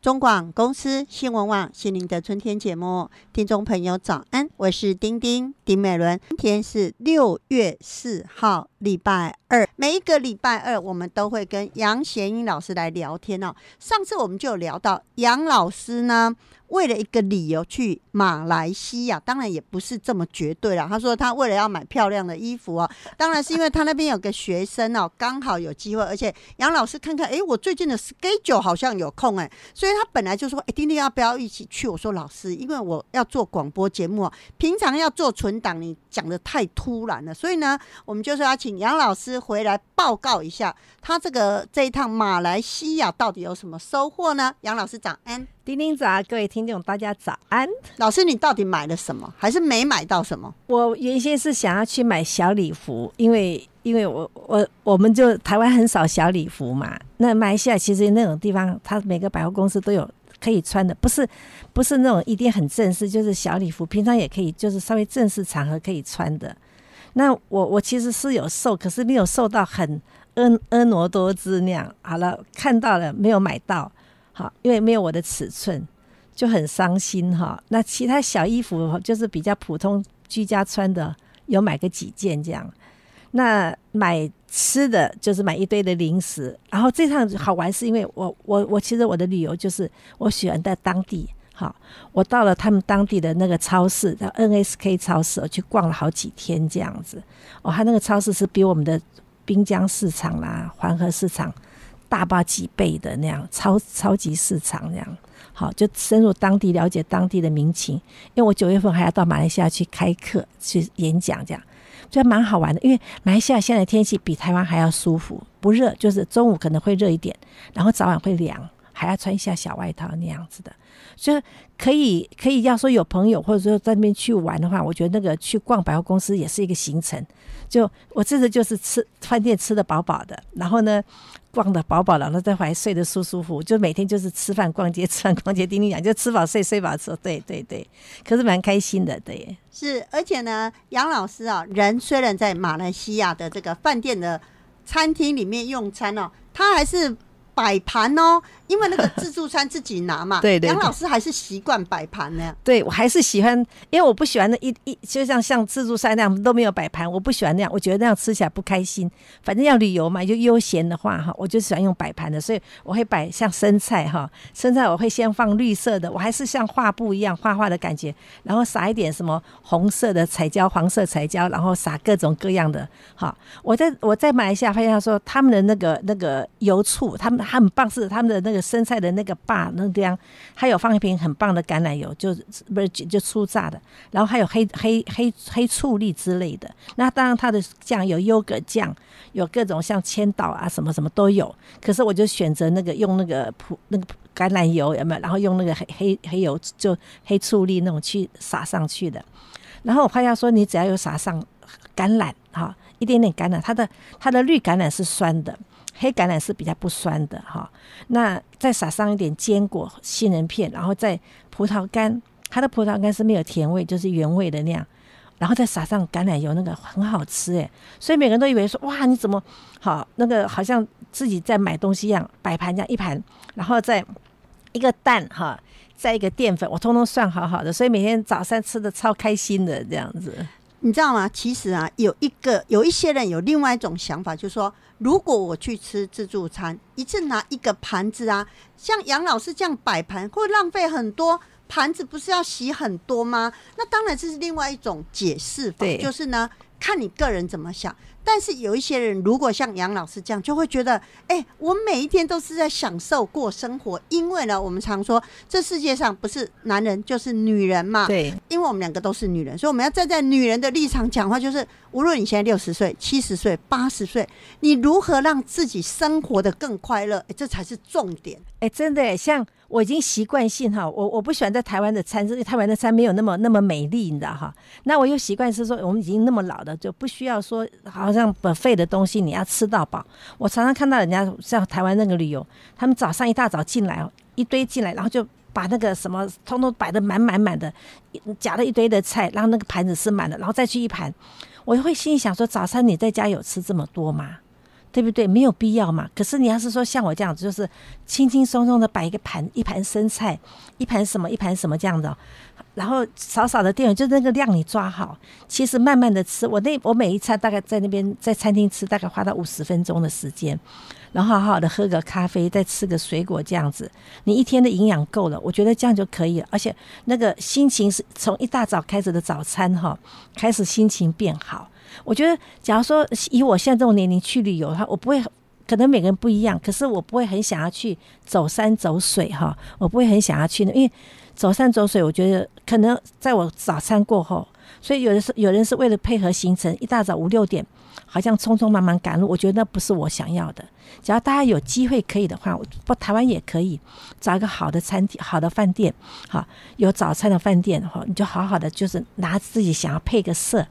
中广公司新闻网心灵的春天节目，听众朋友早安，我是丁美伦。今天是6月4号礼拜二，每一个礼拜二我们都会跟杨贤英老师来聊天哦。上次我们就有聊到杨老师呢，为了一个理由去马来西亚，当然也不是这么绝对啦。他说他为了要买漂亮的衣服哦，当然是因为他那边有个学生哦，刚好有机会，而且杨老师看看，我最近的 schedule 好像有空所以他本来就说，丁丁要不要一起去？我说老师，因为我要做广播节目平常要做存档，你讲的太突然了，所以呢，我们就是要请杨老师回来报告一下，他这一趟马来西亚到底有什么收获呢？杨老师早安。丁丁早，各位听众大家早安。老师，你到底买了什么？还是没买到什么？我原先是想要去买小礼服，因为我们就台湾很少小礼服嘛。那马来西亚其实那种地方，它每个百货公司都有可以穿的，不是那种一定很正式，就是小礼服，平常也可以，就是稍微正式场合可以穿的。那我其实是有瘦，可是没有瘦到很婀娜多姿那样。好了，看到了没有买到。好，因为没有我的尺寸，就很伤心哈。那其他小衣服就是比较普通居家穿的，有买个几件这样。那买吃的就是买一堆的零食。然后这趟好玩是因为我其实我的旅游就是我喜欢在当地。好，我到了他们当地的那个超市，叫 NSK 超市，我去逛了好几天这样子。他那个超市是比我们的滨江市场啦、环河市场大把几倍的那样，超级市场那样。好，就深入当地，了解当地的民情。因为我9月份还要到马来西亚去开课、去演讲，这样就蛮好玩的。因为马来西亚现在的天气比台湾还要舒服，不热，就是中午可能会热一点，然后早晚会凉，还要穿一下小外套那样子的。所以可以要说有朋友或者说在那边去玩的话，我觉得那个去逛百货公司也是一个行程。就我这次就是吃饭店吃得饱饱的，然后呢逛得饱饱的，然后再回来睡得舒舒服，就每天就是吃饭逛街，叮叮讲，就吃饱睡，睡饱吃，对，可是蛮开心的，对。是，而且呢，杨老师人虽然在马来西亚的这个饭店的餐厅里面用餐他还是摆盘因为那个自助餐自己拿嘛。对，杨老师还是习惯摆盘呢。对，我还是喜欢，因为我不喜欢就像自助餐那样都没有摆盘，我不喜欢那样，我觉得那样吃起来不开心。反正要旅游嘛，就悠闲的话我就喜欢用摆盘的，所以我会摆像生菜生菜我会先放绿色的，我还是像画布一样画的感觉，然后撒一点什么红色的彩椒、黄色彩椒，然后撒各种各样的。我在马来西亚发现说他们的那个油醋，他们很棒，是他们的那个生菜的那个坝那地方，还有放一瓶很棒的橄榄油，就初榨的，然后还有黑醋栗之类的。那当然它的酱有优格酱，有各种像千岛啊什么什么都有。可是我就选择用那个橄榄油有没有？然后用那个黑油就黑醋栗那种去撒上去的。然后我发现说，你只要有撒上橄榄一点点橄榄，它的绿橄榄是酸的。黑橄榄是比较不酸的那再撒上一点坚果、杏仁片，然后再葡萄干，它的葡萄干是没有甜味，就是原味的那样，然后再撒上橄榄油，那个很好吃所以每个人都以为说，哇，你怎么那个好像自己在买东西一样，摆盘这样一盘，然后再一个蛋再一个淀粉，我通通算好好的，所以每天早餐吃的超开心的这样子。你知道吗？其实有一些人有另外一种想法，就是说，如果我去吃自助餐，一次拿一个盘子像杨老师这样摆盘，会浪费很多，盘子不是要洗很多吗？那当然这是另外一种解释法，就是呢，看你个人怎么想。但是有一些人如果像杨老师这样，就会觉得我每一天都是在享受过生活。因为呢，我们常说这世界上不是男人就是女人嘛，对，因为我们两个都是女人，所以我们要站在女人的立场讲话，就是无论你现在60岁、70岁、80岁，你如何让自己生活得更快乐，这才是重点。真的像我已经习惯性我不喜欢在台湾的餐，因为台湾的餐没有那么美丽，你知道那我又习惯是说，我们已经那么老了，就不需要说好像buffet的东西你要吃到饱。我常常看到人家像台湾那个旅游，他们早上一大早进来一堆进来，然后就把那个什么通通摆得满的，夹了一堆的菜，让那个盘子是满的，然后再去一盘。我会心里想说，早餐你在家有吃这么多吗？对不对？没有必要嘛。可是你要是说像我这样子，就是轻轻松松的摆一盘生菜，一盘什么这样的，然后少少的淀粉，就那个量你抓好。其实慢慢的吃，我每一餐大概在那边在餐厅吃，大概花到50分钟的时间，然后好好的喝个咖啡，再吃个水果这样子，你一天的营养够了，我觉得这样就可以了。而且那个心情是从一大早开始的早餐开始心情变好。我觉得假如说以我现在这种年龄去旅游的话，我不会，可能每个人不一样，可是我不会很想要去走山走水我不会很想要去，因为走山走水我觉得可能在我早餐过后，所以有人是为了配合行程，一大早5、6点好像匆匆忙忙赶路，我觉得那不是我想要的。只要大家有机会可以的话，台湾也可以找一个好的餐厅、好的饭店，有早餐的饭店，你就好好的就是拿自己想要配个色，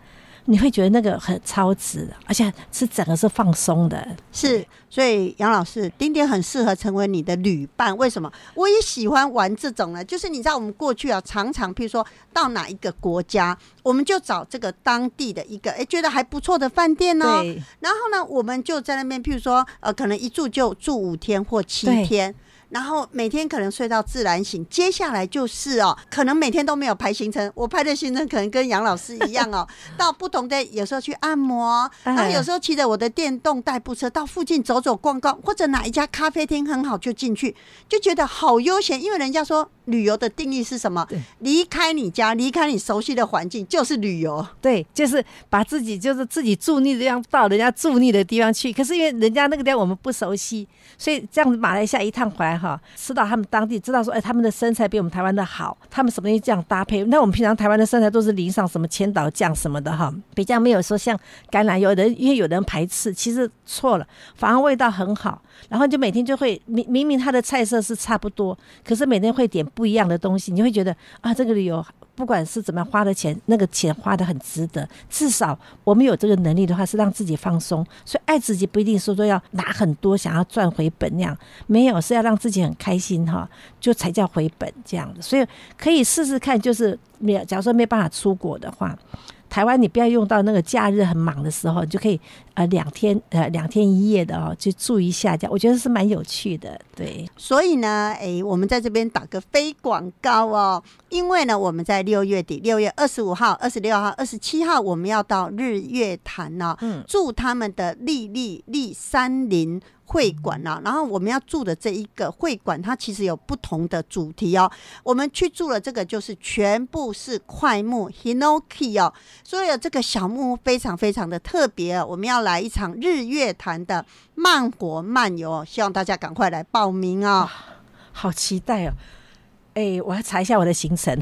你会觉得那个很超值的，而且是整个是放松的。是，所以杨老师，丁丁很适合成为你的旅伴。为什么？我也喜欢玩这种呢，就是你知道我们过去常常譬如说到哪一个国家，我们就找这个当地的一个觉得还不错的饭店然后呢我们就在那边譬如说可能一住就住5天或7天，然后每天可能睡到自然醒，接下来就是可能每天都没有排行程，我排的行程可能跟杨老师一样到不同的，有时候去按摩，然后有时候骑着我的电动代步车到附近走走逛逛，或者哪一家咖啡厅很好就进去，就觉得好悠闲。因为人家说旅游的定义是什么？离开你家，离开你熟悉的环境就是旅游。对，就是把自己住腻的地方到人家住腻的地方去，可是因为人家那个地方我们不熟悉，所以这样子马来西亚一趟回来吃到他们当地，知道说他们的身材比我们台湾的好，他们什么东西这样搭配。那我们平常台湾的身材都是淋上什么千岛酱什么的比较没有说像橄榄油，因为有人排斥，其实错了，反而味道很好。然后就每天就会明明它的菜色是差不多，可是每天会点不一样的东西，你会觉得这个旅游不管是怎么样花的钱，那个钱花得很值得。至少我们有这个能力的话，是让自己放松。所以爱自己不一定说要拿很多想要赚回本那样，没有，是要让自己很开心就才叫回本这样的。所以可以试试看，就是假如说没办法出国的话，台湾你不要用到那个假日很忙的时候，你就可以2天1夜的去住一下，这样我觉得是蛮有趣的。对，所以呢我们在这边打个非广告因为呢我们在6月底6月25号26号27号我们要到日月潭住他们的丽山林会馆然后我们要住的这一个会馆，它其实有不同的主题我们去住了这个就是全部是块木 Hinoki 所以这个小木屋非常非常的特别我们要来一场日月潭的慢活漫游希望大家赶快来报名好期待我要查一下我的行程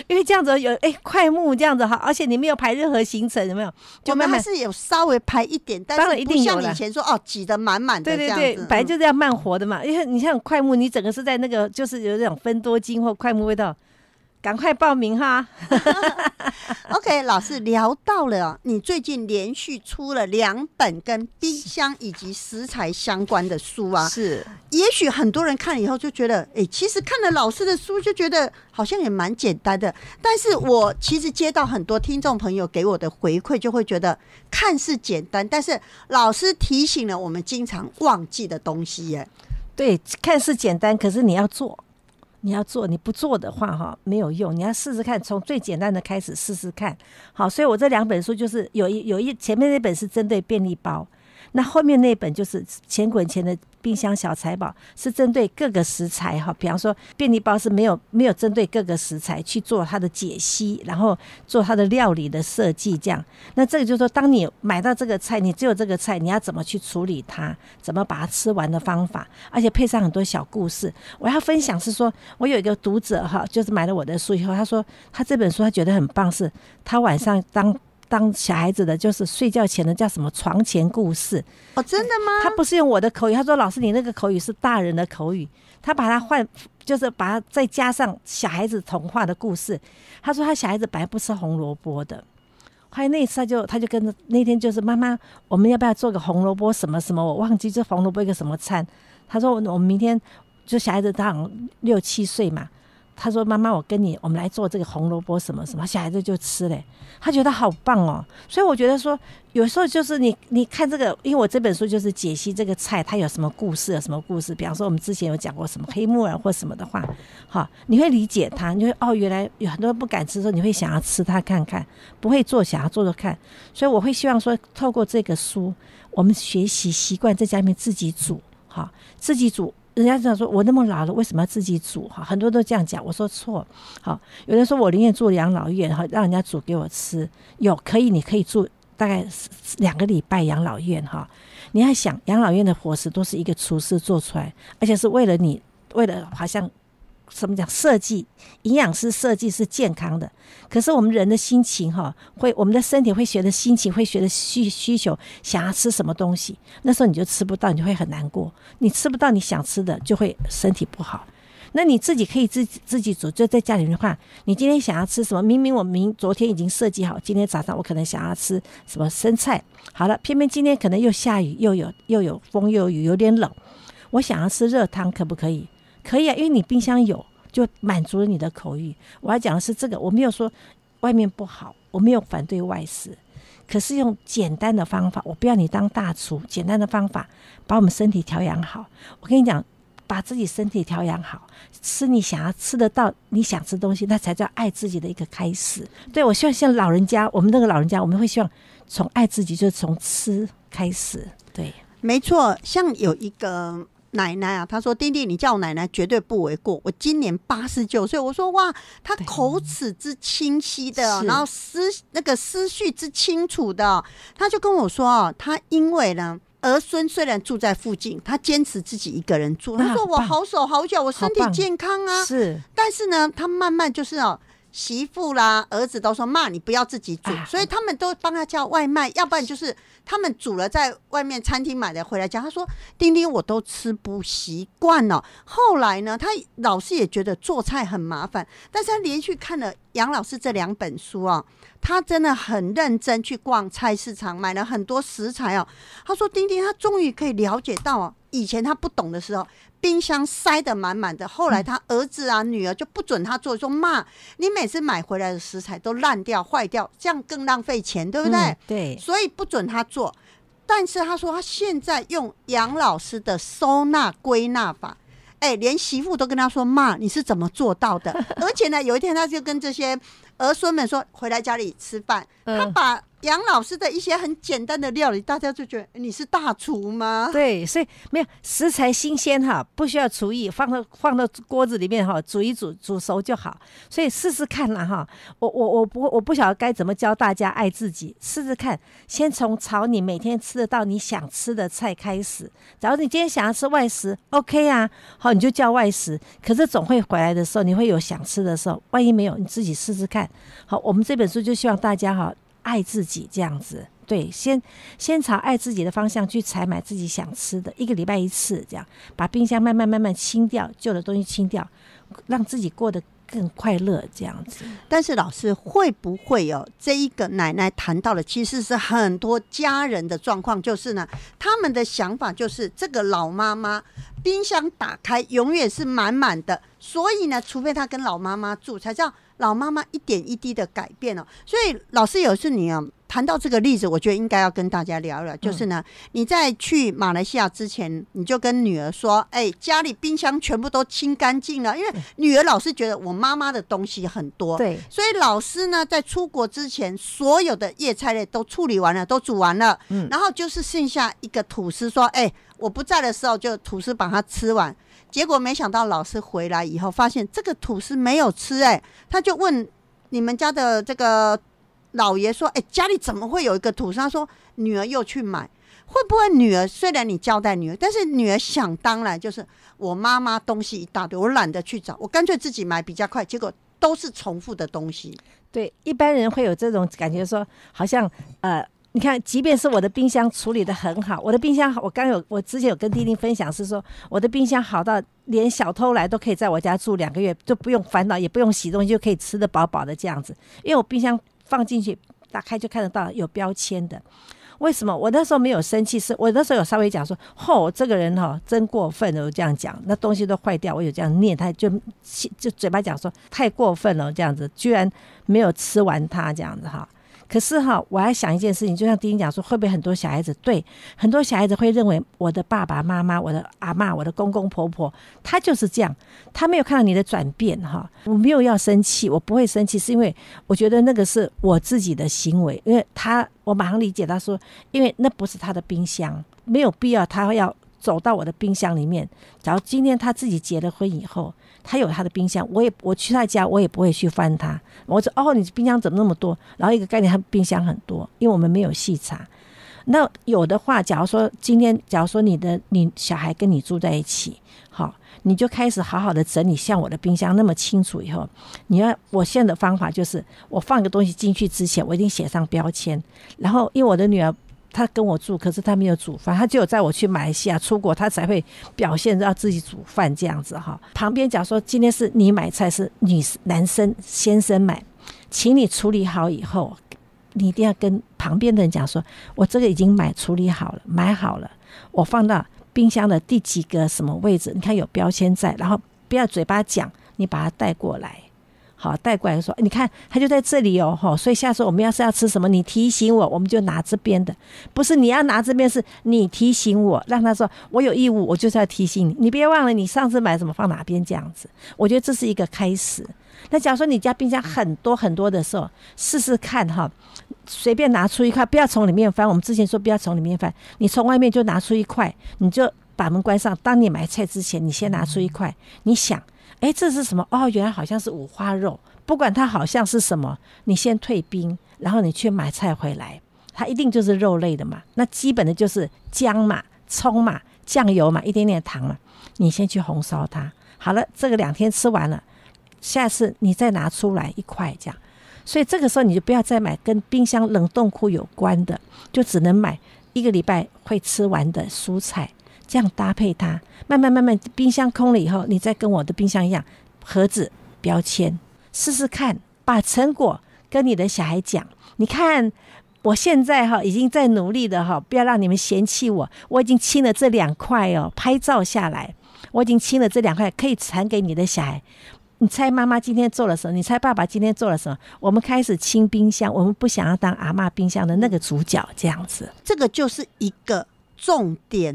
因为这样子有快木这样子而且你没有排任何行程，有没有？就慢慢还是有稍微排一点，但是不像以前说挤得满满的这样子。对，本来就是要慢活的嘛。因为你像快木，你整个是在那个就是有这种芬多精或快木味道。赶快报名OK， 老师聊到了你最近连续出了2本跟冰箱以及食材相关的书是，也许很多人看了以后就觉得其实看了老师的书就觉得好像也蛮简单的，但是我其实接到很多听众朋友给我的回馈，就会觉得看似简单，但是老师提醒了我们经常忘记的东西耶。对，看似简单，可是你要做，你不做的话没有用，你要试试看，从最简单的开始试试看。好，所以我这2本书就是有一前面那本是针对便利包，那后面那本就是钱滚钱的冰箱小财宝，是针对各个食材比方说便利包是没有针对各个食材去做它的解析，然后做它的料理的设计这样。那这个就是说当你买到这个菜，你只有这个菜，你要怎么去处理它，怎么把它吃完的方法，而且配上很多小故事。我要分享是说，我有一个读者就是买了我的书以后，他说他这本书他觉得很棒，是他晚上当小孩子的就是睡觉前的叫什么床前故事真的吗？他不是用我的口语，他说老师你那个口语是大人的口语，他把它换，就是把它再加上小孩子童话的故事。他说他小孩子本来不吃红萝卜的，后来那一次他就跟着那天就是妈妈我们要不要做个红萝卜什么什么，我忘记这红萝卜一个什么餐。他说我们明天就小孩子他好像6、7岁嘛，他说妈妈我们来做这个红萝卜什么什么，小孩子就吃嘞，他觉得好棒哦。所以我觉得说有时候就是你看这个，因为我这本书就是解析这个菜它有什么故事，有什么故事，比方说我们之前有讲过什么黑木耳或什么的话，好，你会理解它，你会原来有很多人不敢吃的时候，你会想要吃它看看，不会做想要做做看。所以我会希望说透过这个书我们学习习惯在家里面自己煮，好，自己煮。人家讲说我那么老了为什么要自己煮，很多都这样讲，我说错。好，有人说我宁愿住养老院，让人家煮给我吃，你可以住大概2个礼拜养老院。你要想养老院的伙食都是一个厨师做出来，而且是为了好像怎么讲设计，营养师设计是健康的，可是我们人的心情我们的身体会学的心情，会学的需求，想要吃什么东西，那时候你就吃不到，你就会很难过，你吃不到你想吃的就会身体不好。那你自己可以自己煮，就在家里面的话，你今天想要吃什么，明明我昨天已经设计好，今天早上我可能想要吃什么生菜，好了，偏偏今天可能又下雨，又有风又有雨，有点冷，我想要吃热汤，可不可以？可以啊，因为你冰箱有，就满足了你的口欲。我要讲的是这个，我没有说外面不好，我没有反对外食，可是用简单的方法，我不要你当大厨，简单的方法把我们身体调养好。我跟你讲，把自己身体调养好，吃你想要吃得到你想吃的东西，那才叫爱自己的一个开始。对，我希望像老人家，我们那个老人家，我们会希望从爱自己就是从吃开始。对，没错。像有一个奶奶啊，她说丁丁你叫我奶奶绝对不为过，我今年89岁。我说哇，她口齿之清晰的，然后思绪之清楚的。她就跟我说她因为呢儿孙虽然住在附近，她坚持自己一个人住。她说我好手好脚，我身体健康啊，是。但是呢她慢慢就是媳妇啦儿子都说妈你不要自己煮，所以他们都帮他叫外卖，要不然就是他们煮了在外面餐厅买的回来家。他说丁丁我都吃不习惯了。后来呢他老师也觉得做菜很麻烦，但是他连续看了杨老师这2本书他真的很认真去逛菜市场，买了很多食材他说丁丁他终于可以了解到以前他不懂的时候冰箱塞得满满的，后来他儿子女儿就不准他做，说妈你每次买回来的食材都烂掉坏掉，这样更浪费钱，对不对？对，所以不准他做。但是他说他现在用杨老师的收纳归纳法，连媳妇都跟他说妈你是怎么做到的？而且呢有一天他就跟这些儿孙们说回来家里吃饭，他把杨老师的一些很简单的料理，大家就觉得你是大厨吗？对，所以没有食材新鲜不需要厨艺，放到锅子里面煮一煮，煮熟就好。所以试试看啦我不晓得该怎么教大家爱自己，试试看，先从炒你每天吃得到你想吃的菜开始。假如你今天想要吃外食 ，OK 啊，好你就叫外食。可是总会回来的时候，你会有想吃的时候，万一没有，你自己试试看。好，我们这本书就希望大家爱自己这样子，对，先朝爱自己的方向去采买自己想吃的，1个礼拜1次，这样把冰箱慢慢清掉，旧的东西清掉，让自己过得更快乐这样子。但是老师会不会这一个奶奶谈到的其实是很多家人的状况，就是呢他们的想法就是这个老妈妈冰箱打开永远是满满的，所以呢除非她跟老妈妈住才叫老妈妈一点一滴的改变所以老师有一次你谈到这个例子，我觉得应该要跟大家聊聊，就是呢你在去马来西亚之前，你就跟女儿说家里冰箱全部都清干净了，因为女儿老是觉得我妈妈的东西很多，对，所以老师呢在出国之前所有的叶菜类都处理完了，都煮完了，然后就是剩下一个吐司，说我不在的时候就吐司把它吃完。结果没想到老师回来以后发现这个吐司没有吃，他就问你们家的这个老爷说家里怎么会有一个吐司？他说女儿又去买。会不会女儿虽然你交代女儿，但是女儿想当然就是我妈妈东西一大堆，我懒得去找，我干脆自己买比较快，结果都是重复的东西。对，一般人会有这种感觉说好像你看即便是我的冰箱处理得很好，我的冰箱我之前有跟丁丁分享是说我的冰箱好到连小偷来都可以在我家住2个月，就不用烦恼也不用洗东西，就可以吃得饱饱的这样子，因为我冰箱放进去打开就看得到有标签的。为什么？我那时候没有生气，是我那时候有稍微讲说，这个人真过分了，我这样讲，那东西都坏掉，我有这样念，他就嘴巴讲说太过分了，这样子，居然没有吃完它这样子哈。可是我还想一件事情，就像丁丁讲说，会不会很多小孩子，对，很多小孩子会认为我的爸爸妈妈、我的阿嬷、我的公公婆婆，他就是这样，他没有看到你的转变我没有要生气，我不会生气，是因为我觉得那个是我自己的行为，因为我马上理解他说，因为那不是他的冰箱，没有必要他要走到我的冰箱里面。假如今天他自己结了婚以后，他有他的冰箱，我去他家我也不会去翻他，我说你冰箱怎么那么多，然后一个概念他冰箱很多，因为我们没有细查。那有的话，假如说你小孩跟你住在一起，好，你就开始好好的整理，像我的冰箱那么清楚以后，我现在的方法就是我放一个东西进去之前我一定写上标签，然后因为我的女儿他跟我住，可是他没有煮饭，他只有在我去马来西亚出国他才会表现要自己煮饭这样子旁边讲说今天是你买菜，是男生先生买，请你处理好以后，你一定要跟旁边的人讲说，我这个已经处理好了，买好了，我放到冰箱的第几个什么位置，你看有标签在，然后不要嘴巴讲，你把它带过来，好，带过来说你看它就在这里所以下次我们要吃什么你提醒我，我们就拿这边的，不是你要拿这边，是你提醒我，让他说我有义务，我就是要提醒你，你别忘了你上次买什么放哪边这样子。我觉得这是一个开始。那假如说你家冰箱很多很多的时候，试试看随便拿出一块，不要从里面翻，我们之前说不要从里面翻，你从外面就拿出一块，你就把门关上，当你买菜之前你先拿出一块，你想这是什么？原来好像是五花肉，不管它好像是什么，你先退冰，然后你去买菜回来，它一定就是肉类的嘛，那基本的就是姜嘛、葱嘛、酱油嘛、一点点糖嘛，你先去红烧它，好了，这个2天吃完了，下次你再拿出来一块这样。所以这个时候你就不要再买跟冰箱冷冻库有关的，就只能买1个礼拜会吃完的蔬菜，这样搭配它，慢慢冰箱空了以后，你再跟我的冰箱一样，盒子标签，试试看，把成果跟你的小孩讲，你看我现在已经在努力的不要让你们嫌弃我已经清了这2块拍照下来，我已经清了这2块，可以传给你的小孩。你猜妈妈今天做了什么？你猜爸爸今天做了什么？我们开始清冰箱，我们不想要当阿嬷冰箱的那个主角，这样子。这个就是一个重点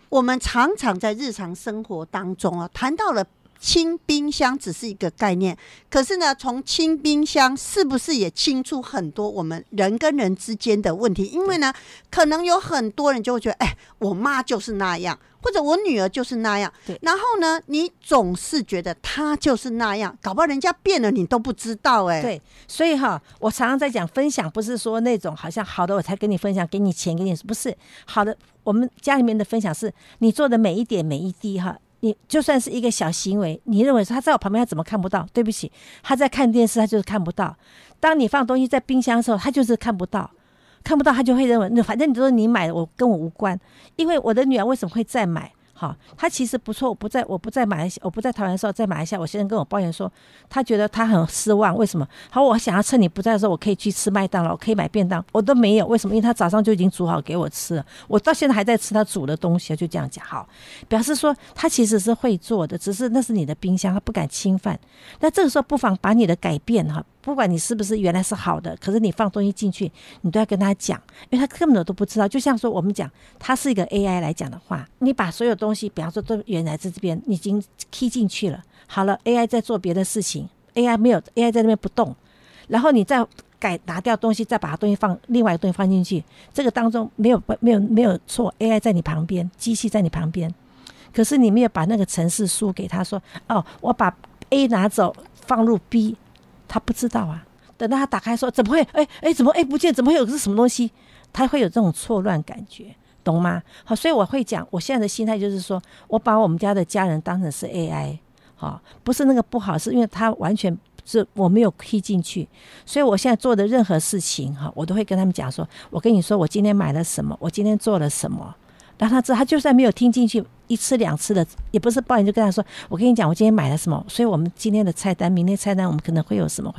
我们常常在日常生活当中谈到了清冰箱只是一个概念，可是呢，从清冰箱是不是也清出很多我们人跟人之间的问题？因为呢，可能有很多人就会觉得，我妈就是那样，或者我女儿就是那样，然后呢，你总是觉得她就是那样，搞不好人家变了你都不知道对，所以我常常在讲分享，不是说那种好像好的我才跟你分享，给你钱给你，不是好的。我们家里面的分享是你做的每一点每一滴你就算是一个小行为，你认为他在我旁边他怎么看不到？对不起，他在看电视他就是看不到。当你放东西在冰箱的时候，他就是看不到，他就会认为反正你都是你买的，跟我无关。因为我的女儿为什么会再买？他其实不错，我不在马来西亚，我不在台湾的时候，在马来西亚，我先生跟我抱怨说，他觉得他很失望。为什么？我想要趁你不在的时候，我可以去吃麦当劳，我可以买便当，我都没有。为什么？因为他早上就已经煮好给我吃了，我到现在还在吃他煮的东西，就这样讲。好，表示说他其实是会做的，只是那是你的冰箱，他不敢侵犯。那这个时候不妨把你的改变不管你是不是原来是好的，可是你放东西进去，你都要跟他讲，因为他根本都不知道。就像说我们讲，他是一个 AI 来讲的话，你把所有东西，比方说都原来在这边，你已经 key 进去了，好了 AI 在做别的事情， AI 在那边不动，然后你再拿掉东西，再把东西另外一个东西放进去，这个当中没有错， AI 在你旁边，机器在你旁边，可是你没有把那个程式书给他说，我把 A 拿走放入 B，他不知道啊，等到他打开说怎么会怎么不见，怎么会有个是什么东西，他会有这种错乱感觉，懂吗？好，所以我会讲，我现在的心态就是说，我把我们家的家人当成是 AI， 不是那个不好，是因为他完全是我没有 key 进去，所以我现在做的任何事情我都会跟他们讲说，我跟你说我今天买了什么，我今天做了什么，让他知道，他就算没有听进去1次2次的，也不是抱怨，就跟他说，我跟你讲我今天买了什么，所以我们今天的菜单明天菜单我们可能会有什么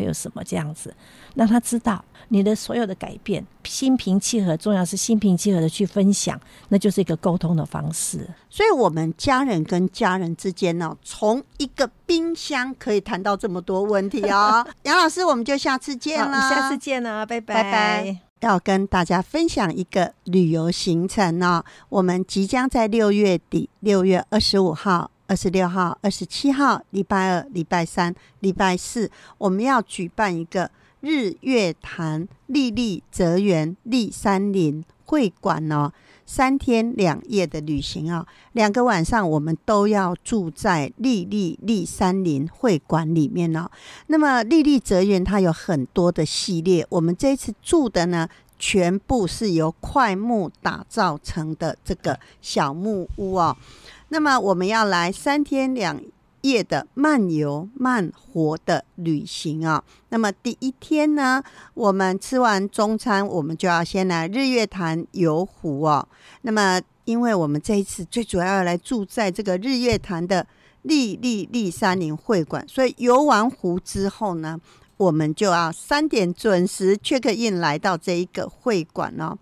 这样子，让他知道你的所有的改变心平气和，重要是心平气和的去分享，那就是一个沟通的方式。所以我们家人跟家人之间呢，从一个冰箱可以谈到这么多问题哦。杨老师，我们就下次见了，下次见了，拜拜拜拜。要跟大家分享一个旅游行程哦，我们即将在6月底，6月25号、26号、27号，礼拜二、礼拜三、礼拜四，我们要举办一个日月潭历历泽园立山林会馆哦，3天2夜的旅行哦，2个晚上我们都要住在历历立山林会馆里面哦。那么历历泽园它有很多的系列，我们这一次住的呢，全部是由块木打造成的这个小木屋哦。那么我们要来3天2夜的慢游慢活的旅行啊。那么第一天呢，我们吃完中餐，我们就要先来日月潭游湖哦。那么因为我们这一次最主要来住在这个日月潭的历历立山林会馆，所以游完湖之后呢，我们就要3点准时 check in 来到这一个会馆哦。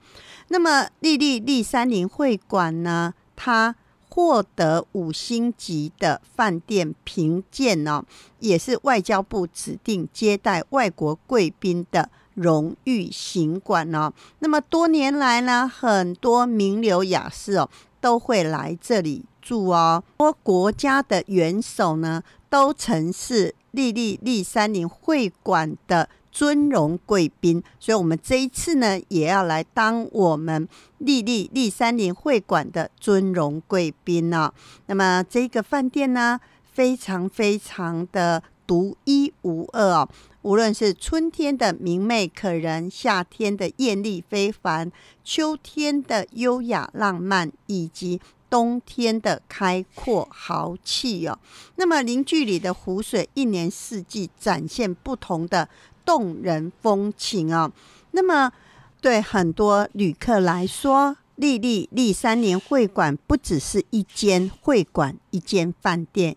那么历历立山林会馆呢，它获得5星级的饭店评鉴哦，也是外交部指定接待外国贵宾的荣誉行馆哦。那么多年来呢，很多名流雅士哦都会来这里住哦。多国家的元首呢，都曾是历历立山林会馆的尊荣贵宾，所以我们这一次呢，也要来当我们历历立山林会馆的尊荣贵宾哦。那么这个饭店呢，非常非常的独一无二哦，无论是春天的明媚可人，夏天的艳丽非凡，秋天的优雅浪漫，以及冬天的开阔豪气哦。那么零距离的湖水一年四季展现不同的动人风情哦。那么对很多旅客来说，历历立山林会馆不只是一间会馆一间饭店，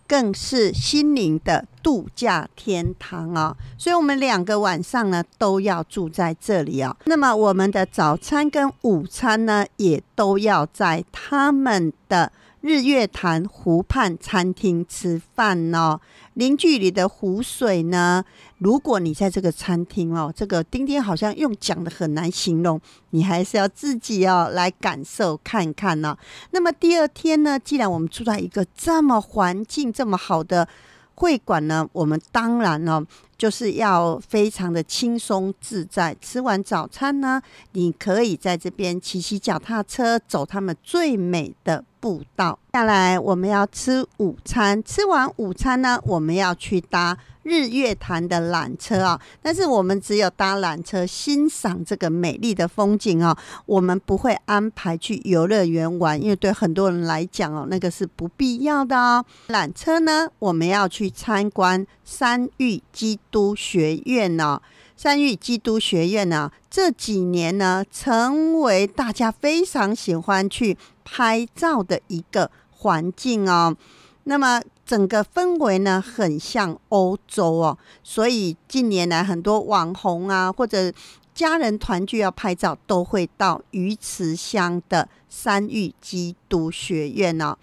更是心灵的度假天堂哦。所以我们2个晚上呢都要住在这里哦。那么我们的早餐跟午餐呢，也都要在他们的日月潭湖畔餐厅吃饭哦。零距离的湖水呢，如果你在这个餐厅哦，这个丁丁好像用讲的很难形容，你还是要自己哦来感受看看哦。那么第2天呢，既然我们住在一个这么环境这么好的会馆呢，我们当然哦就是要非常的轻松自在。吃完早餐呢，你可以在这边骑脚踏车，走他们最美的步道。下来我们要吃午餐，吃完午餐呢，我们要去搭日月潭的缆车哦。但是我们只有搭缆车欣赏这个美丽的风景哦，我们不会安排去游乐园玩，因为对很多人来讲哦，那个是不必要的哦。缆车呢，我们要去参观山域基督学院哦。山域基督学院呢，这几年呢，成为大家非常喜欢去拍照的一个环境哦。那么整个氛围呢，很像欧洲哦，所以近年来很多网红啊，或者家人团聚要拍照，都会到鱼池乡的山域基督学院哦。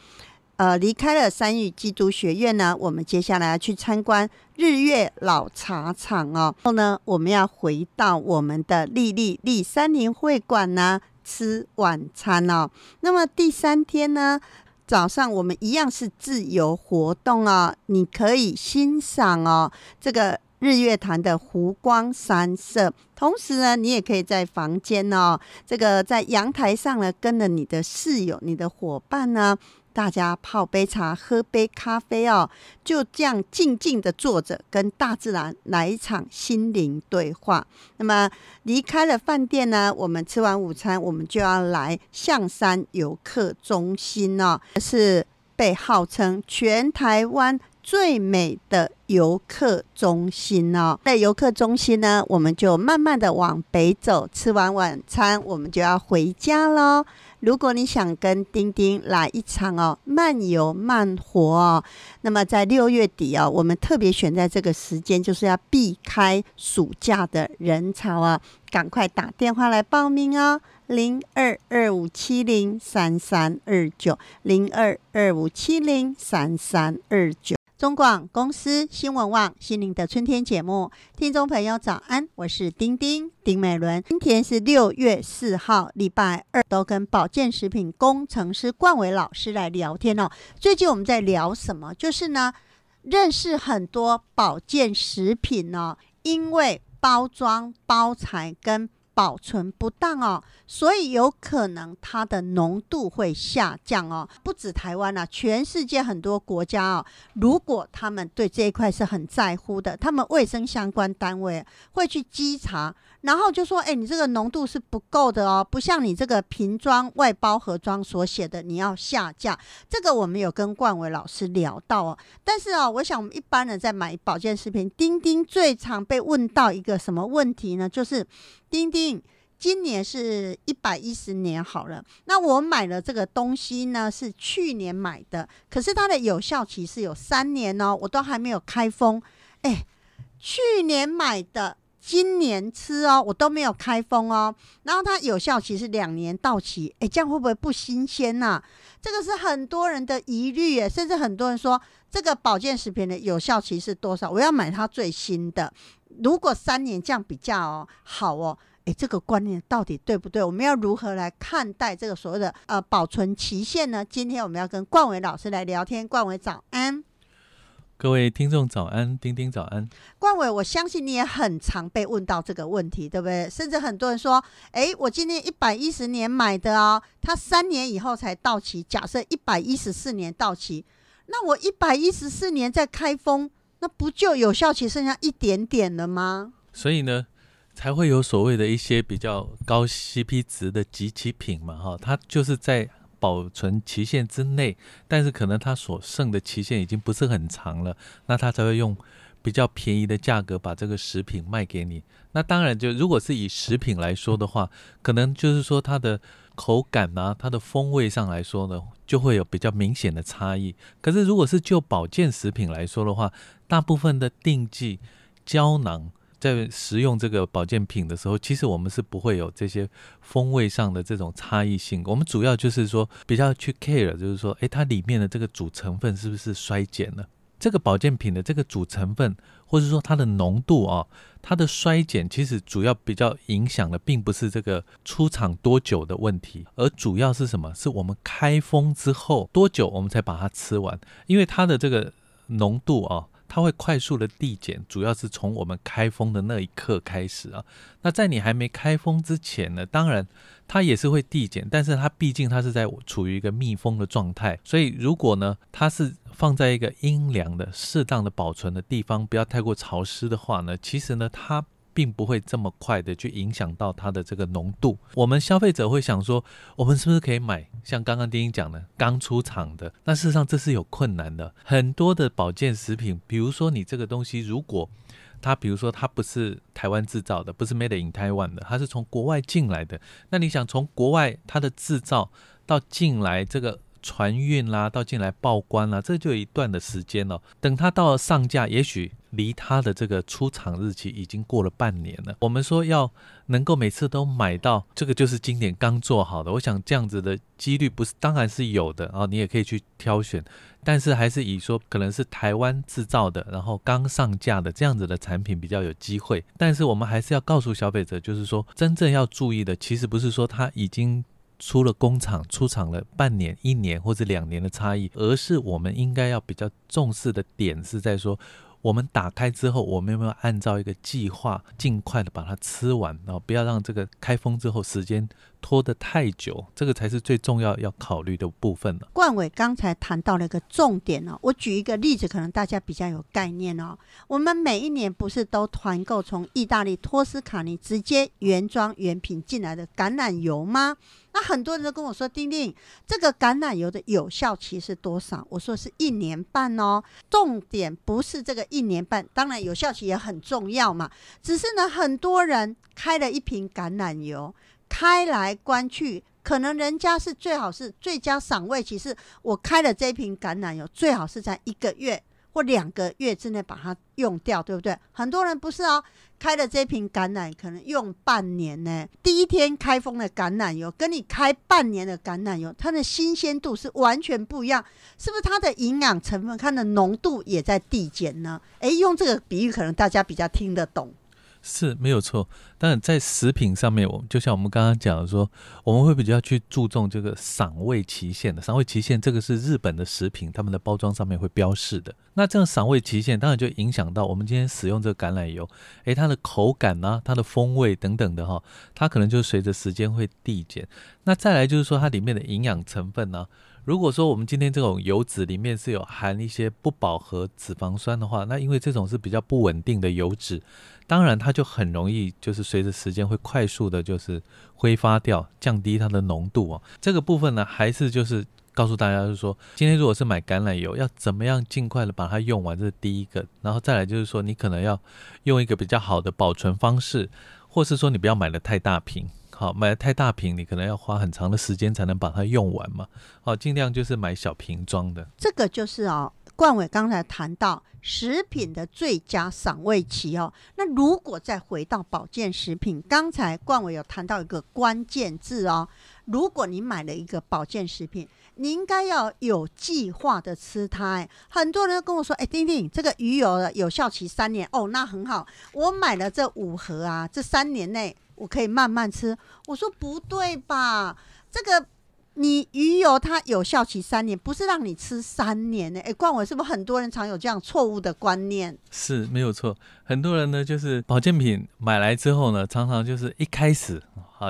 离开了山域基督学院呢，我们接下来要去参观日月老茶厂哦。然后呢，我们要回到我们的历历立山林会馆呢，吃晚餐哦。那么第3天呢，早上我们一样是自由活动哦，你可以欣赏哦这个日月潭的湖光山色，同时呢，你也可以在房间哦，这个在阳台上呢，跟着你的室友、你的伙伴呢，大家泡杯茶，喝杯咖啡哦，就这样静静的坐着，跟大自然来一场心灵对话。那么离开了饭店呢，我们吃完午餐，我们就要来象山游客中心哦，是被号称全台湾最美的游客中心哦。在游客中心呢，我们就慢慢的往北走，吃完晚餐我们就要回家咯。如果你想跟丁丁来一场慢游慢活那么在6月底我们特别选在这个时间，就是要避开暑假的人潮赶快打电话来报名0225703329 0225703329。中广公司新闻网心灵的春天节目，听众朋友早安，我是丁美伦。今天是6月4号礼拜二，都跟保健食品工程师冠伟老师来聊天最近我们在聊什么？就是呢，认识很多保健食品因为包装包材跟保存不当所以有可能它的浓度会下降不止台湾全世界很多国家如果他们对这一块是很在乎的，他们卫生相关单位会去稽查，然后就说你这个浓度是不够的不像你这个瓶装外包盒装所写的你要下架。这个我们有跟冠伟老师聊到但是我想我们一般人在买保健食品，丁丁最常被问到一个什么问题呢？就是丁丁今年是110年好了，那我买了这个东西呢是去年买的，可是它的有效期是有3年我都还没有开封去年买的今年吃我都没有开封然后它有效期是2年到期这样会不会不新鲜这个是很多人的疑虑甚至很多人说这个保健食品的有效期是多少，我要买它最新的，如果3年这样比较好这个观念到底对不对？我们要如何来看待这个所谓的保存期限呢？今天我们要跟冠伟老师来聊天。冠伟早安。各位听众早安，丁丁早安。冠伟，我相信你也很常被问到这个问题，对不对？甚至很多人说我今年110年买的它3年以后才到期，假设114年到期，那我114年再开封，那不就有效期剩下一点点了吗？所以呢才会有所谓的一些比较高 CP 值的即期品嘛它就是在保存期限之内，但是可能它所剩的期限已经不是很长了，那它才会用比较便宜的价格把这个食品卖给你。那当然就如果是以食品来说的话，可能就是说它的口感它的风味上来说呢就会有比较明显的差异。可是如果是就保健食品来说的话，大部分的定剂胶囊在食用这个保健品的时候，其实我们是不会有这些风味上的这种差异性。我们主要就是说比较去 care， 就是说它里面的这个主成分是不是衰减了，这个保健品的这个主成分或者说它的浓度它的衰减其实主要比较影响的并不是这个出厂多久的问题，而主要是什么？是我们开封之后多久我们才把它吃完。因为它的这个浓度它会快速的递减，主要是从我们开封的那一刻开始那在你还没开封之前呢，当然它也是会递减，但是它毕竟它是在处于一个密封的状态，所以如果呢它是放在一个阴凉的适当的保存的地方，不要太过潮湿的话呢，其实呢它并不会这么快的去影响到它的这个浓度。我们消费者会想说，我们是不是可以买像刚刚丁丁讲的刚出厂的？那事实上这是有困难的。很多的保健食品，比如说你这个东西如果它比如说它不是台湾制造的，不是 made in Taiwan 的，它是从国外进来的，那你想从国外它的制造到进来这个船运啦，到进来报关啦，这就有一段的时间等它到了上架，也许离它的这个出厂日期已经过了半年了。我们说要能够每次都买到这个就是经典刚做好的，我想这样子的几率不是，当然是有的你也可以去挑选，但是还是以说可能是台湾制造的，然后刚上架的这样子的产品比较有机会。但是我们还是要告诉消费者，就是说真正要注意的其实不是说它已经出了工厂出厂了半年1年或者2年的差异，而是我们应该要比较重视的点是在说我们打开之后我们有没有按照一个计划尽快的把它吃完，然后不要让这个开封之后时间拖得太久，这个才是最重要要考虑的部分了。冠伟刚才谈到了一个重点我举一个例子可能大家比较有概念我们每一年不是都团购从意大利托斯卡尼直接原装原品进来的橄榄油吗？那很多人都跟我说，丁丁，这个橄榄油的有效期是多少？我说是1年半重点不是这个1年半，当然有效期也很重要嘛，只是呢很多人开了一瓶橄榄油开来关去可能人家是最好是最佳赏味期，是我开了这一瓶橄榄油，最好是在1个月或2个月之内把它用掉，对不对？很多人不是哦，开了这瓶橄榄可能用半年呢。第一天开封的橄榄油跟你开半年的橄榄油，它的新鲜度是完全不一样，是不是它的营养成分、它的浓度也在递减呢？用这个比喻可能大家比较听得懂。是没有错，当然在食品上面，就像我们刚刚讲的说，我们会比较去注重这个赏味期限的。赏味期限这个是日本的食品，他们的包装上面会标示的。那这样赏味期限当然就影响到我们今天使用这个橄榄油，它的口感啊，它的风味等等的它可能就随着时间会递减。那再来就是说它里面的营养成分啊，如果说我们今天这种油脂里面是有含一些不饱和脂肪酸的话，那因为这种是比较不稳定的油脂，当然它就很容易就是随着时间会快速的就是挥发掉，降低它的浓度这个部分呢，还是就是告诉大家，就是说今天如果是买橄榄油，要怎么样尽快的把它用完，这是第一个。然后再来就是说你可能要用一个比较好的保存方式，或是说你不要买的太大瓶。好，买的太大瓶你可能要花很长的时间才能把它用完嘛。好，尽量就是买小瓶装的。这个就是冠伟刚才谈到食品的最佳赏味期那如果再回到保健食品，刚才冠伟有谈到一个关键字如果你买了一个保健食品，你应该要有计划的吃它。很多人跟我说，丁丁，这个鱼油的有效期3年那很好，我买了这5盒啊，这3年内我可以慢慢吃。我说不对吧，这个你鱼油它有效期3年，不是让你吃3年呢。冠伟，是不是很多人常有这样错误的观念？是没有错，很多人呢就是保健品买来之后呢，常常就是一开始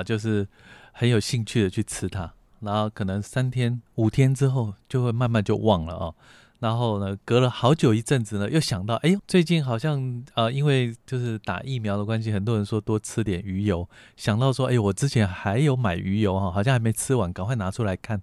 就是很有兴趣的去吃它，然后可能3天5天之后就会慢慢就忘了然后呢，隔了好久一阵子呢，又想到，最近好像因为就是打疫苗的关系，很多人说多吃点鱼油，想到说，我之前还有买鱼油好像还没吃完，赶快拿出来看。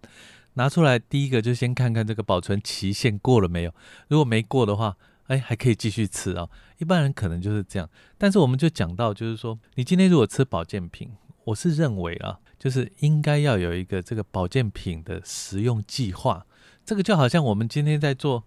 拿出来第一个就先看看这个保存期限过了没有，如果没过的话，还可以继续吃一般人可能就是这样，但是我们就讲到，就是说，你今天如果吃保健品，我是认为就是应该要有一个这个保健品的食用计划。这个就好像我们今天在做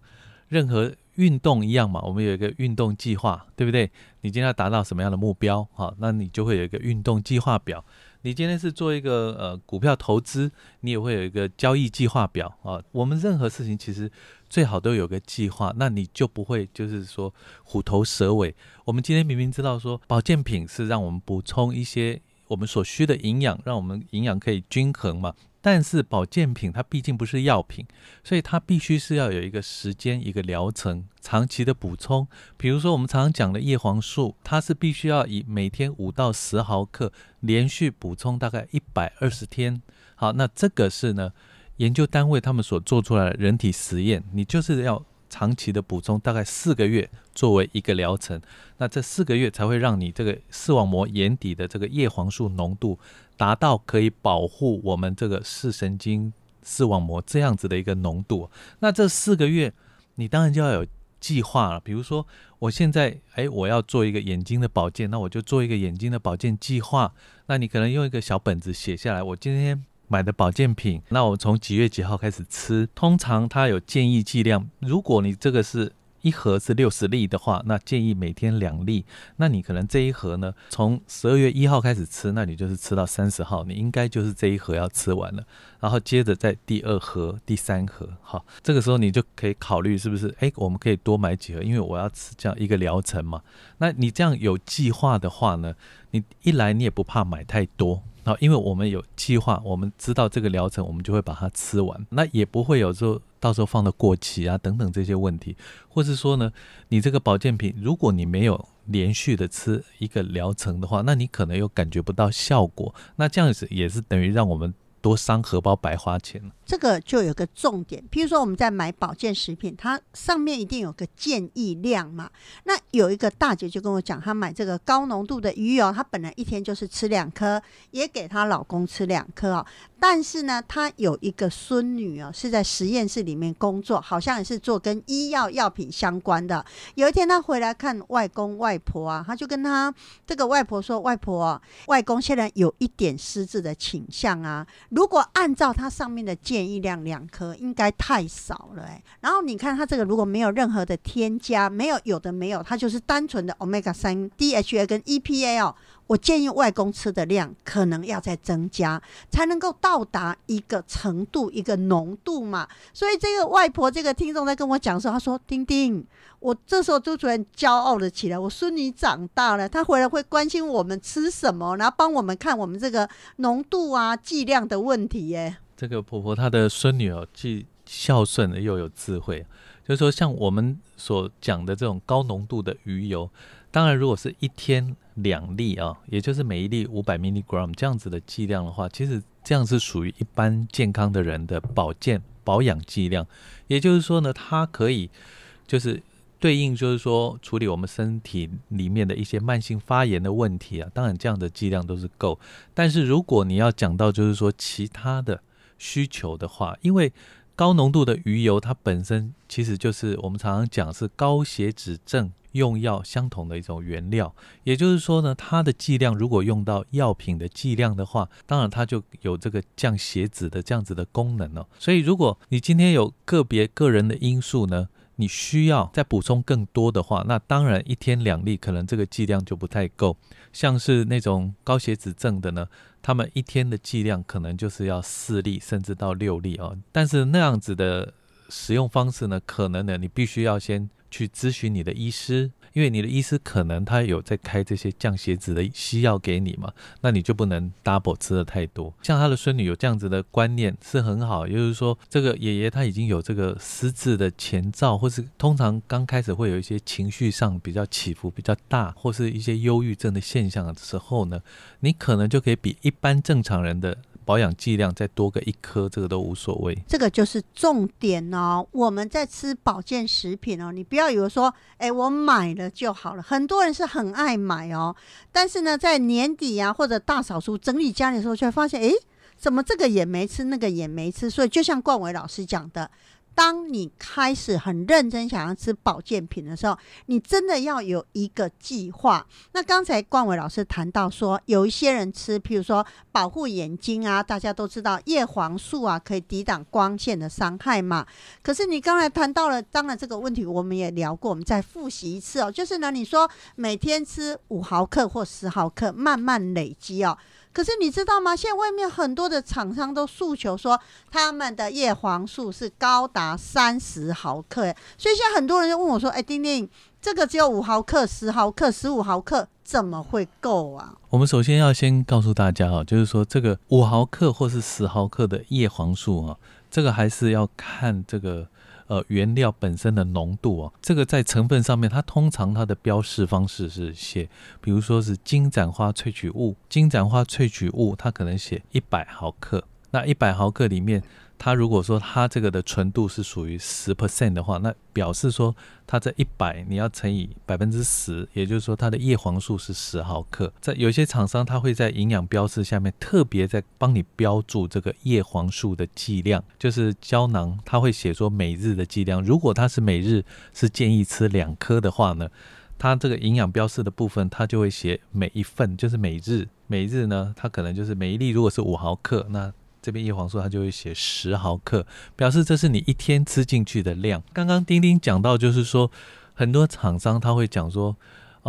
任何运动一样嘛，我们有一个运动计划，对不对？你今天要达到什么样的目标那你就会有一个运动计划表。你今天是做一个股票投资，你也会有一个交易计划表我们任何事情其实最好都有个计划，那你就不会就是说虎头蛇尾。我们今天明明知道说保健品是让我们补充一些我们所需的营养，让我们营养可以均衡嘛，但是保健品它毕竟不是药品，所以它必须是要有一个时间一个疗程长期的补充。比如说我们常常讲的叶黄素，它是必须要以每天5到10毫克连续补充大概120天。好，那这个是呢研究单位他们所做出来的人体实验，你就是要长期的补充大概4个月作为一个疗程，那这4个月才会让你这个视网膜眼底的这个叶黄素浓度达到可以保护我们这个视神经视网膜这样子的一个浓度。那这4个月你当然就要有计划了，比如说我现在我要做一个眼睛的保健，那我就做一个眼睛的保健计划。那你可能用一个小本子写下来，我今天买的保健品，那我从几月几号开始吃，通常它有建议剂量，如果你这个是一盒是60粒的话，那建议每天2粒。那你可能这一盒呢，从12月1号开始吃，那你就是吃到30号，你应该就是这一盒要吃完了。然后接着在第2盒、第3盒，好，这个时候你就可以考虑是不是，我们可以多买几盒，因为我要吃这样一个疗程嘛。那你这样有计划的话呢，你一来你也不怕买太多。因为我们有计划，我们知道这个疗程，我们就会把它吃完，那也不会有说到时候放得过期啊等等这些问题。或是说呢，你这个保健品如果你没有连续的吃一个疗程的话，那你可能又感觉不到效果，那这样子也是等于让我们多伤荷包白花钱了。这个就有个重点，譬如说我们在买保健食品，它上面一定有个建议量嘛。那有一个大姐就跟我讲，她买这个高浓度的鱼油，她本来一天就是吃2颗，也给她老公吃2颗但是呢，她有一个孙女是在实验室里面工作，好像也是做跟医药药品相关的。有一天她回来看外公外婆她就跟她这个外婆说，外婆外公现在有一点失智的倾向如果按照它上面的建议量2颗，应该太少了然后你看它这个如果没有任何的添加，有的没有，它就是单纯的 Omega-3 DHA 跟 EPA我建议外公吃的量可能要再增加，才能够到达一个程度一个浓度嘛。所以这个外婆这个听众在跟我讲的时候，他说丁丁，我这时候就突然骄傲了起来，我孙女长大了，她回来会关心我们吃什么，然后帮我们看我们这个浓度啊剂量的问题耶。这个婆婆她的孙女既孝顺又有智慧，就是说像我们所讲的这种高浓度的鱼油，当然如果是1天2粒也就是每一粒500 mg 这样子的剂量的话，其实这样是属于一般健康的人的保养剂量。也就是说呢，它可以就是对应就是说处理我们身体里面的一些慢性发炎的问题当然这样的剂量都是够。但是如果你要讲到就是说其他的需求的话，因为高浓度的鱼油它本身其实就是我们常常讲是高血脂症用药相同的一种原料，也就是说呢，它的剂量如果用到药品的剂量的话，当然它就有这个降血脂的这样子的功能所以如果你今天有个别个人的因素呢，你需要再补充更多的话，那当然1天2粒可能这个剂量就不太够。像是那种高血脂症的呢，他们1天的剂量可能就是要4粒甚至到6粒但是那样子的使用方式呢，可能呢你必须要先去咨询你的医师，因为你的医师可能他有在开这些降血脂的西药给你嘛，那你就不能 double 吃的太多。像他的孙女有这样子的观念是很好，也就是说这个爷爷他已经有这个失智的前兆，或是通常刚开始会有一些情绪上比较起伏比较大，或是一些忧郁症的现象的时候呢，你可能就可以比一般正常人的保养剂量再多个1颗，这个都无所谓。这个就是重点我们在吃保健食品你不要以为说我买了就好了。很多人是很爱买但是呢在年底或者大扫除整理家里的时候，就会发现怎么这个也没吃那个也没吃。所以就像冠伟老师讲的，当你开始很认真想要吃保健品的时候，你真的要有一个计划。那刚才冠伟老师谈到说，有一些人吃譬如说保护眼睛大家都知道叶黄素可以抵挡光线的伤害嘛。可是你刚才谈到了，当然这个问题我们也聊过，我们再复习一次就是呢，你说每天吃5毫克或10毫克慢慢累积可是你知道吗？现在外面很多的厂商都诉求说他们的叶黄素是高达30毫克所以现在很多人就问我说丁丁，这个只有5毫克10毫克15毫克怎么会够我们首先要先告诉大家就是说这个5毫克或是10毫克的叶黄素这个还是要看这个原料本身的浓度这个在成分上面它通常它的标示方式是写比如说是金盏花萃取物，金盏花萃取物它可能写100毫克，那100毫克里面它如果说它这个的纯度是属于 10% 的话，那表示说它这100你要乘以 10%， 也就是说它的叶黄素是10毫克。在有些厂商它会在营养标示下面特别在帮你标注这个叶黄素的剂量，就是胶囊它会写说每日的剂量，如果它是每日是建议吃2颗的话呢，它这个营养标示的部分它就会写每一份，就是每日呢它可能就是每一粒如果是5毫克，那这边叶黄素它就会写10毫克，表示这是你1天吃进去的量。刚刚丁丁讲到就是说很多厂商他会讲说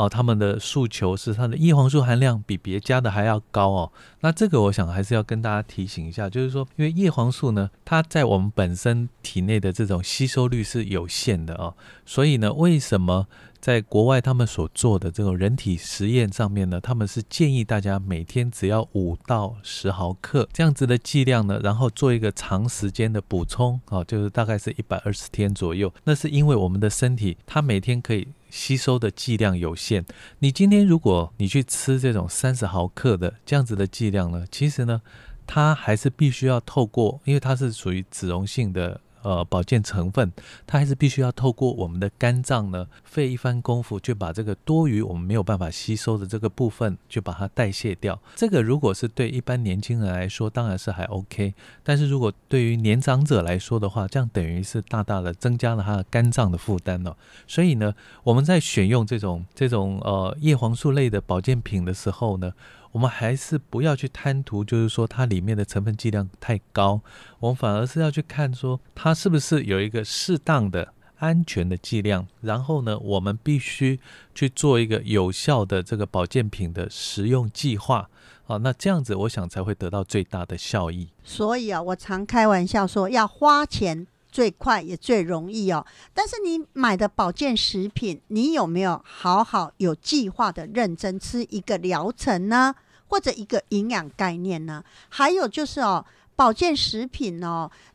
他们的诉求是它的叶黄素含量比别家的还要高那这个我想还是要跟大家提醒一下，就是说因为叶黄素呢它在我们本身体内的这种吸收率是有限的所以呢为什么在国外他们所做的这种人体实验上面呢，他们是建议大家每天只要5到10毫克这样子的剂量呢，然后做一个长时间的补充就是大概是120天左右。那是因为我们的身体它每天可以吸收的剂量有限，你今天如果你去吃这种30毫克的这样子的剂量呢，其实呢它还是必须要透过，因为它是属于脂溶性的保健成分，它还是必须要透过我们的肝脏呢费一番功夫，去把这个多余我们没有办法吸收的这个部分就把它代谢掉。这个如果是对一般年轻人来说当然是还 OK， 但是如果对于年长者来说的话，这样等于是大大的增加了他的肝脏的负担所以呢我们在选用这种叶黄素类的保健品的时候呢，我们还是不要去贪图就是说它里面的成分剂量太高，我们反而是要去看说它是不是有一个适当的安全的剂量，然后呢我们必须去做一个有效的这个保健品的食用计划那这样子我想才会得到最大的效益。所以我常开玩笑说要花钱最快也最容易但是你买的保健食品，你有没有好好有计划的认真吃一个疗程呢？或者一个营养概念呢？还有就是保健食品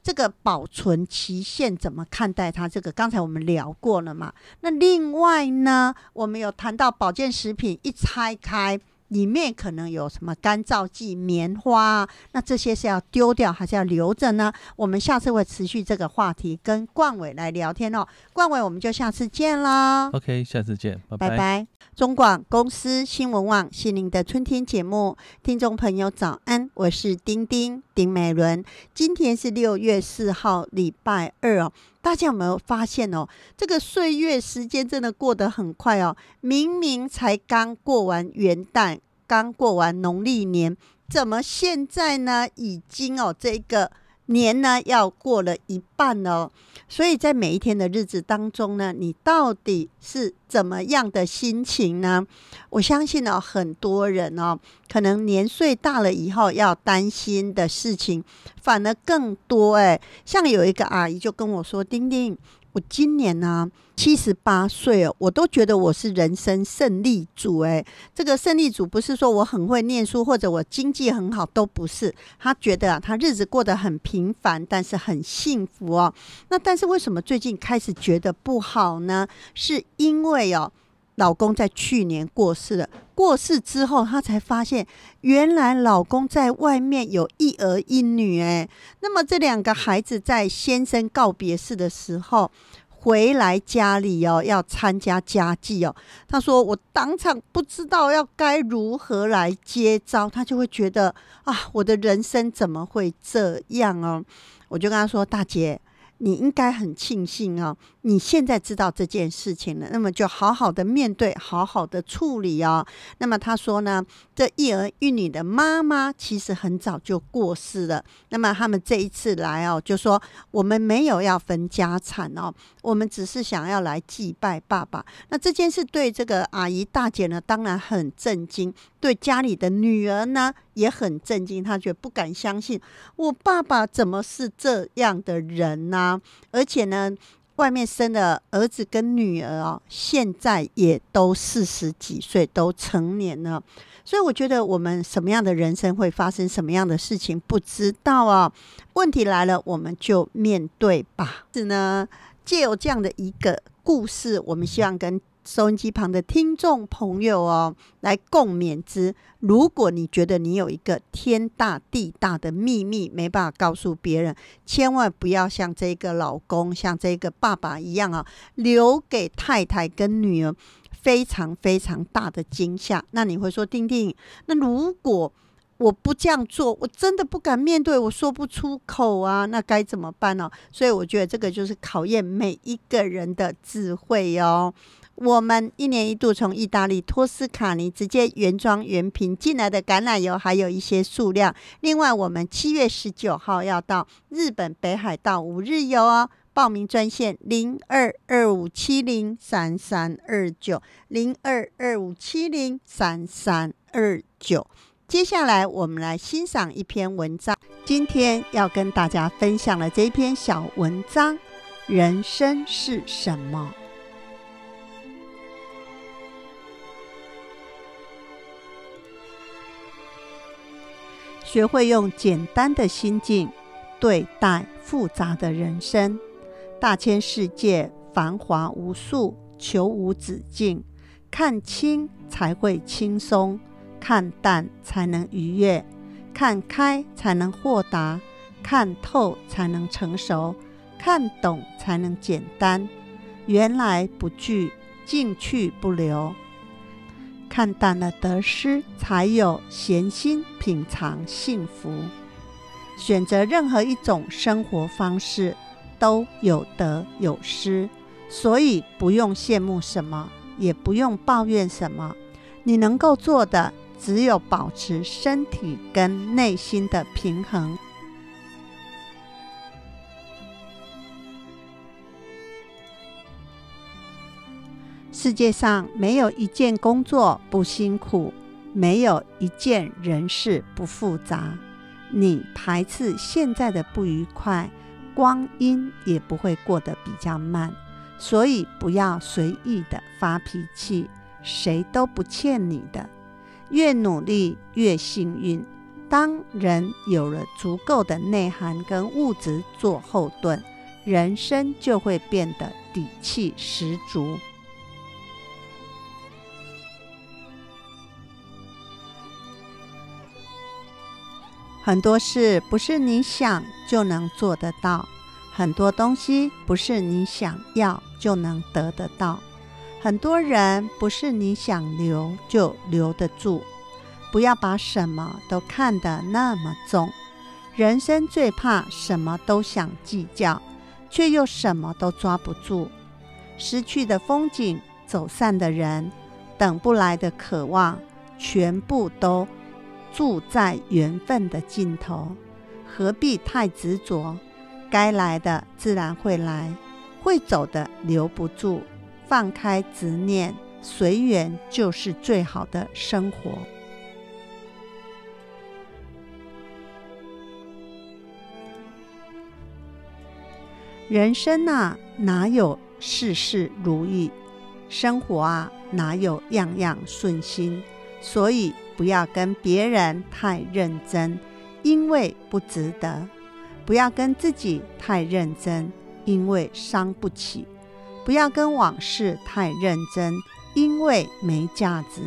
这个保存期限怎么看待它？这个刚才我们聊过了嘛。那另外呢，我们有谈到保健食品一拆开，里面可能有什么干燥剂、棉花那这些是要丢掉还是要留着呢？我们下次会持续这个话题跟冠伟来聊天冠伟，我们就下次见啦。 OK， 下次见，拜拜。拜拜。中广公司新闻网心灵的春天节目，听众朋友早安，我是丁美伦。今天是6月4号礼拜二大家有没有发现这个岁月时间真的过得很快明明才刚过完元旦，刚过完农历年，怎么现在呢已经这个年呢要过了一半了所以在每一天的日子当中呢，你到底是怎么样的心情呢？我相信很多人可能年岁大了以后要担心的事情反而更多像有一个阿姨就跟我说，丁丁，我今年78岁我都觉得我是人生胜利组这个胜利组不是说我很会念书或者我经济很好，都不是。他觉得他日子过得很平凡，但是很幸福那但是为什么最近开始觉得不好呢？是因为老公在去年过世了，过世之后她才发现原来老公在外面有一儿一女那么这2个孩子在先生告别式的时候回来家里要参加家祭他说我当场不知道要该如何来接招，他就会觉得我的人生怎么会这样我就跟他说，大姐，你应该很庆幸你现在知道这件事情了，那么就好好的面对，好好的处理那么他说呢，这一儿一女的妈妈其实很早就过世了，那么他们这一次来就说我们没有要分家产我们只是想要来祭拜爸爸。那这件事对这个阿姨大姐呢当然很震惊，对家里的女儿呢也很震惊，她觉得不敢相信我爸爸怎么是这样的人呢而且呢外面生的儿子跟女儿现在也都40几岁，都成年了。所以我觉得我们什么样的人生会发生什么样的事情不知道问题来了我们就面对吧。是呢，藉由这样的一个故事，我们希望跟收音机旁的听众朋友来共勉之。如果你觉得你有一个天大地大的秘密没办法告诉别人，千万不要像这个老公像这个爸爸一样留给太太跟女儿非常非常大的惊吓。那你会说，丁丁，那如果我不这样做，我真的不敢面对，我说不出口那该怎么办所以我觉得这个就是考验每一个人的智慧我们1年1度从意大利托斯卡尼直接原装原瓶进来的橄榄油还有一些数量。另外我们7月19号要到日本北海道5日游报名专线0225703329 0225703329。接下来我们来欣赏一篇文章，今天要跟大家分享的这一篇小文章，人生是什么？学会用简单的心境对待复杂的人生。大千世界繁华无数，求无止境，看清才会轻松，看淡才能愉悦，看开才能豁达，看透才能成熟，看懂才能简单。缘来不拒，境去不留。看淡了得失，才有闲心品尝幸福。选择任何一种生活方式都有得有失，所以不用羡慕什么，也不用抱怨什么。你能够做的只有保持身体跟内心的平衡。世界上没有一件工作不辛苦，没有一件人事不复杂。你排斥现在的不愉快，光阴也不会过得比较慢。所以不要随意的发脾气，谁都不欠你的。越努力越幸运。当人有了足够的内涵跟物质做后盾，人生就会变得底气十足。很多事不是你想就能做得到，很多东西不是你想要就能得得到，很多人不是你想留就留得住。不要把什么都看得那么重。人生最怕什么都想计较，却又什么都抓不住。失去的风景，走散的人，等不来的渴望，全部都住在缘分的尽头。何必太执着？该来的自然会来，会走的留不住。放开执念，随缘就是最好的生活。人生啊，哪有事事如意？生活啊，哪有样样顺心？所以不要跟别人太认真，因为不值得；不要跟自己太认真，因为伤不起；不要跟往事太认真，因为没价值；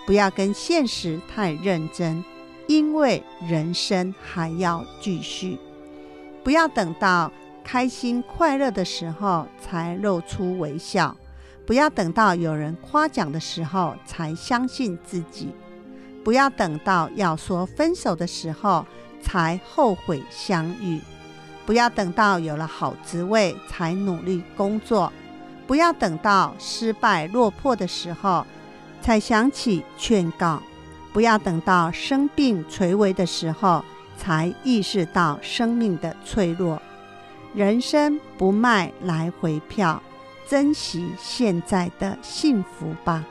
不要跟现实太认真，因为人生还要继续。不要等到开心快乐的时候才露出微笑，不要等到有人夸奖的时候才相信自己，不要等到要说分手的时候才后悔相遇，不要等到有了好职位才努力工作，不要等到失败落魄的时候才想起劝告，不要等到生病垂危的时候才意识到生命的脆弱。人生不卖来回票，珍惜现在的幸福吧。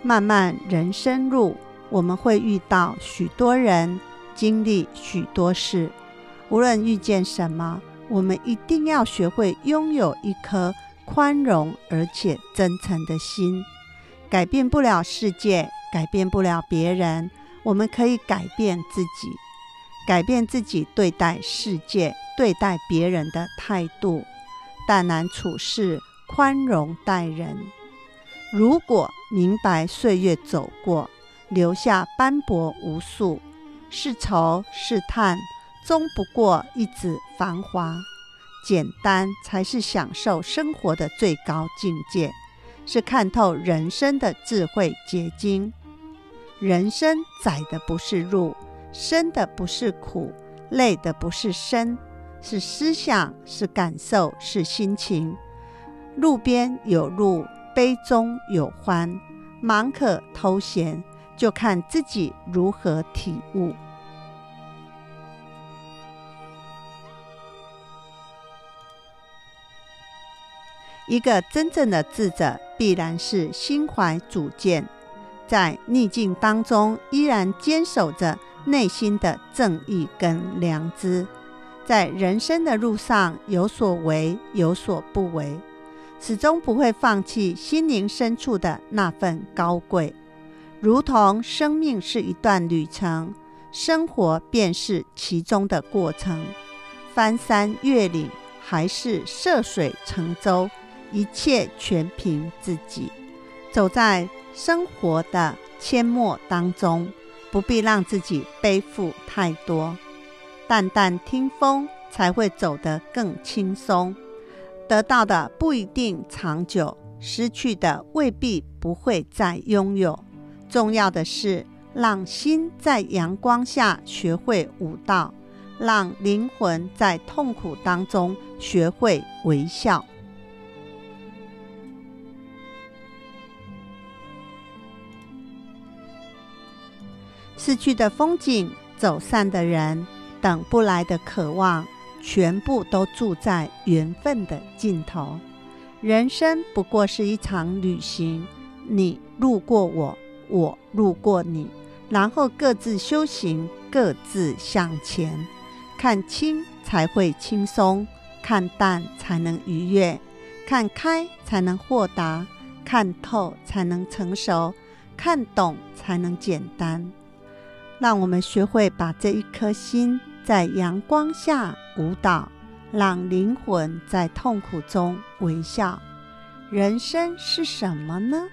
漫漫人生路，我们会遇到许多人，经历许多事。无论遇见什么，我们一定要学会拥有一颗宽容而且真诚的心。改变不了世界，改变不了别人，我们可以改变自己，改变自己对待世界、对待别人的态度，淡然处事，宽容待人。如果明白岁月走过，留下斑驳无数，是愁是叹，终不过一纸繁华。简单才是享受生活的最高境界，是看透人生的智慧结晶。人生窄的不是路，深的不是苦，累的不是身，是思想，是感受，是心情。路边有路，杯中有欢，忙可偷闲，就看自己如何体悟。一个真正的智者，必然是心怀主见，在逆境当中依然坚守着内心的正义跟良知，在人生的路上有所为有所不为，始终不会放弃心灵深处的那份高贵。如同生命是一段旅程，生活便是其中的过程。翻山越岭还是涉水乘舟，一切全凭自己。走在生活的阡陌当中，不必让自己背负太多，淡淡听风，才会走得更轻松。得到的不一定长久，失去的未必不会再拥有。重要的是让心在阳光下学会舞蹈，让灵魂在痛苦当中学会微笑。逝去的风景，走散的人，等不来的渴望，全部都住在缘分的尽头。人生不过是一场旅行，你路过我，我路过你，然后各自修行，各自向前。看清才会轻松，看淡才能愉悦，看开才能豁达，看透才能成熟，看懂才能简单。让我们学会把这一颗心在阳光下舞蹈，让灵魂在痛苦中微笑。人生是什么呢？